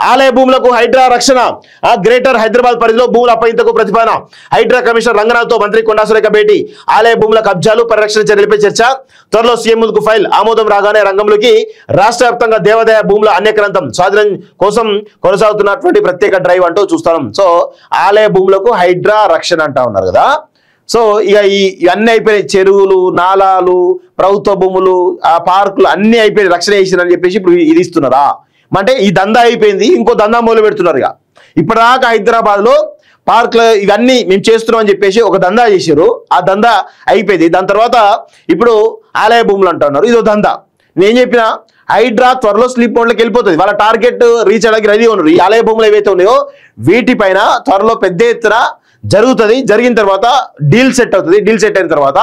ఆలయ భూములకు హైడ్రా రక్షణ. గ్రేటర్ హైదరాబాద్ పరిధిలో భూముల అప్పగింతకు ప్రతిపాదన. హైడ్రా కమిషనర్ రంగనాథ్తో మంత్రి కొండా సురేఖ భేటీ. ఆలయ భూముల కబ్జాలు పరిరక్షణ చర్యలపై చర్చ. త్వరలో సీఎం ముందుకు ఫైల్. ఆమోదం రాగానే రంగంలోకి. రాష్ట్ర వ్యాప్తంగా దేవాదాయ భూముల అన్యక్రాంతం స్వాధీనం కోసం కొనసాగుతున్నటువంటి ప్రత్యేక డ్రైవ్ అంటూ చూస్తాం. సో ఆలయ భూములకు హైడ్రా రక్షణ అంటా ఉన్నారు కదా. సో ఇక ఇవన్నీ అయిపోయినాయి. చెరువులు, నాలాలు, ప్రభుత్వ భూములు, ఆ పార్కులు అన్ని అయిపోయినాయి. రక్షణ చేసిరని చెప్పేసి ఇప్పుడు ఇది ఇస్తున్నారా అంటే ఈ దందా అయిపోయింది. ఇంకో దందా మొదలు పెడుతున్నారు. ఇక ఇప్పటిదాకా హైదరాబాద్ లో పార్కులు ఇవన్నీ మేము చేస్తున్నాం అని చెప్పేసి ఒక దందా చేశారు. ఆ దందా అయిపోయింది. దాని తర్వాత ఇప్పుడు ఆలయ భూములు అంటున్నారు. ఇదో దందా. నేను చెప్పిన హైడ్రా త్వరలో స్లీప్ మోడ్లోకి వెళ్ళిపోతుంది. వాళ్ళ టార్గెట్ రీచ్ అవ్వడానికి రెడీ ఉన్నారు. ఈ ఆలయ భూములు ఏవైతే ఉన్నాయో వీటిపైన త్వరలో పెద్ద ఎత్తున జరుగుతుంది. జరిగిన తర్వాత డీల్ సెట్ అవుతుంది. డీల్ సెట్ అయిన తర్వాత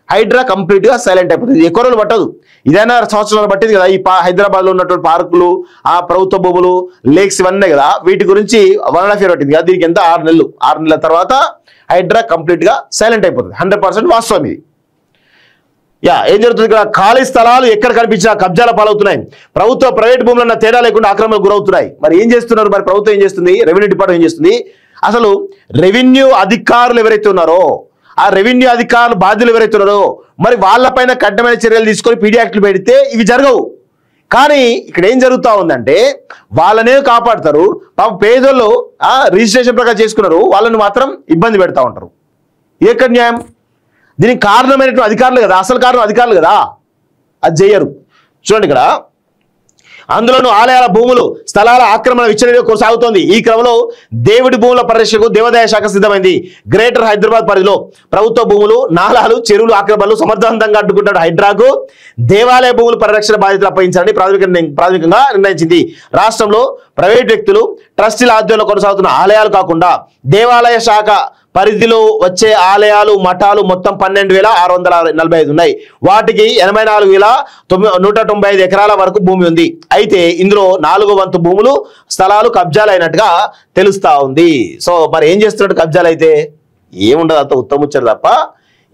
హైడ్రా కంప్లీట్ గా సైలెంట్ అయిపోతుంది. ఎక్కువ రోజులు పట్టదు. ఇదైనా సంవత్సరాలు పట్టింది కదా. ఈ హైదరాబాద్ లో ఉన్నటువంటి పార్కులు, ఆ ప్రభుత్వ భూములు, లేక్స్ ఇవన్నీ కదా. వీటి గురించి 1.5 year పట్టింది కదా. దీనికి ఎంత 6 నెలలు. 6 నెలల తర్వాత హైడ్రా కంప్లీట్ గా సైలెంట్ అయిపోతుంది. 100% వాస్తవం ఇది. ఏం జరుగుతుంది ఇక్కడ? ఖాళీ స్థలాలు ఎక్కడ కనిపించినా కబ్జాల పాలవుతున్నాయి. ప్రభుత్వ ప్రైవేట్ భూములన్న తేడా లేకుండా ఆక్రమణకు గురవుతున్నాయి. మరి ఏం చేస్తున్నారు? మరి ప్రభుత్వం ఏం చేస్తుంది? రెవెన్యూ డిపార్ట్మెంట్ ఏం చేస్తుంది? అసలు రెవెన్యూ అధికారులు ఎవరైతే ఉన్నారో, ఆ రెవెన్యూ అధికారులు బాధ్యులు ఎవరైతే ఉన్నారో, మరి వాళ్ళపైన కఠినమైన చర్యలు తీసుకొని పీడీ యాక్ట్లు పెడితే ఇవి జరగవు. కానీ ఇక్కడ ఏం జరుగుతూ ఉందంటే వాళ్ళనే కాపాడుతారు. పాప పేదోళ్ళు రిజిస్ట్రేషన్ ప్రకారం చేసుకున్నారు, వాళ్ళని మాత్రం ఇబ్బంది పెడతా ఉంటారు. ఎక్కడ న్యాయం? దీనికి కారణమైనటువంటి అధికారులు కదా. అసలు కారణం అధికారులు కదా. అది చెయ్యరు. చూడండి ఇక్కడ. అందులోనూ ఆలయాల భూములు, స్థలాల ఆక్రమణ విచ్చలవిడిగా కొనసాగుతోంది. ఈ క్రమంలో దేవుడి భూముల పరిరక్షణకు దేవాదాయ శాఖ సిద్ధమైంది. గ్రేటర్ హైదరాబాద్ పరిధిలో ప్రభుత్వ భూములు, నాలాలు, చెరువులు ఆక్రమణలు సమర్థవంతంగా అడ్డుకుంటున్న హైడ్రాకు దేవాలయ భూముల పరిరక్షణ బాధ్యతలు అప్పగించాలని ప్రాథమికంగా నిర్ణయించింది. రాష్ట్రంలో ప్రైవేట్ వ్యక్తులు, ట్రస్టీల ఆధ్వర్యంలో కొనసాగుతున్న ఆలయాలు కాకుండా దేవాలయ శాఖ పరిధిలో వచ్చే ఆలయాలు, మఠాలు మొత్తం 12,645 ఉన్నాయి. వాటికి 84,195 ఎకరాల వరకు భూమి ఉంది. అయితే ఇందులో 4వ వంతు భూములు, స్థలాలు కబ్జాలు అయినట్టుగా తెలుస్తా ఉంది. సో మరి ఏం చేస్తున్నట్టు కబ్జాలు అయితే ఏముండదు. అంత ఉత్తముచ్చరు తప్ప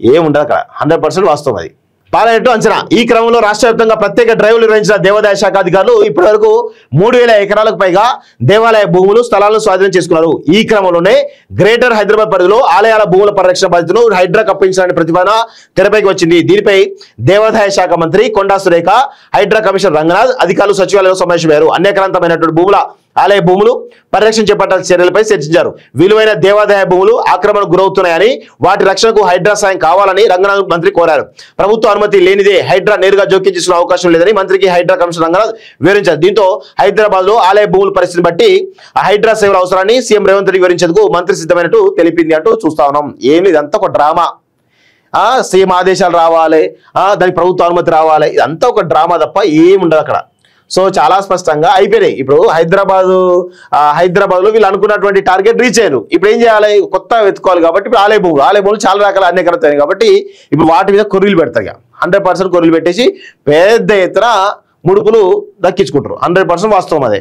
ఏముండదు అక్కడ. 100% వాస్తవం అది. పాలనట్టు అంచనా. ఈ క్రమంలో రాష్ట్ర వ్యాప్తంగా ప్రత్యేక డ్రైవ్లు నిర్వహించిన దేవాదాయ శాఖ అధికారులు ఇప్పటి వరకు 3,000 ఎకరాలకు పైగా దేవాలయ భూములు, స్థలాలను స్వాధీనం చేసుకున్నారు. ఈ క్రమంలోనే గ్రేటర్ హైదరాబాద్ పరిధిలో ఆలయాల భూముల పరిరక్షణ బాధ్యతను హైడ్రాకు అప్పగించాలని ప్రతిపాదన తెరపైకి వచ్చింది. దీనిపై దేవాదాయ శాఖ మంత్రి కొండా సురేఖ, హైడ్రా కమిషనర్ రంగనాథ్ అధికారులు సచివాలయంలో సమావేశమయ్యారు. అన్యక్రాంతమైనటువంటి భూముల, ఆలయ భూములు పరిరక్షణ చేపట్టాల్సిన చర్యలపై చర్చించారు. విలువైన దేవాదాయ భూములు ఆక్రమణకు గురవుతున్నాయని, వాటి రక్షణకు హైడ్రా సాయం కావాలని రంగనాథ్ మంత్రి కోరారు. ప్రభుత్వ అనుమతి లేనిదే హైడ్రా నేరుగా జోక్యం చేసుకునే అవకాశం లేదని మంత్రికి హైడ్రా కమిషనర్ రంగనాథ్ వివరించారు. దీంతో హైదరాబాద్ లో ఆలయ భూముల పరిస్థితిని బట్టి హైడ్రా సేవల అవసరాన్ని సీఎం రేవంత్ రెడ్డి వివరించేందుకు మంత్రి సిద్ధమైనట్టు తెలిపింది అంటూ చూస్తా ఉన్నాం. ఏమి ఇదంతా ఒక డ్రామా. సీఎం ఆదేశాలు రావాలి, దానికి ప్రభుత్వ అనుమతి రావాలి. ఇదంతా ఒక డ్రామా తప్ప ఏముండదు అక్కడ. సో చాలా స్పష్టంగా అయిపోయినాయి. ఇప్పుడు హైదరాబాద్ లో వీళ్ళు అనుకున్నటువంటి టార్గెట్ రీచ్ అయ్యారు. ఇప్పుడు ఏం చేయాలి? కొత్త వెతుకోవాలి. కాబట్టి ఇప్పుడు ఆలయ భూములు చాలా రకాల అన్యకరతాయి కాబట్టి ఇప్పుడు వాటి మీద కొర్రీలు పెడతాయి. 100% కొర్రీలు పెట్టేసి పెద్ద ఎత్తున ముడుపులు దక్కించుకుంటారు. 100% వాస్తవం అదే.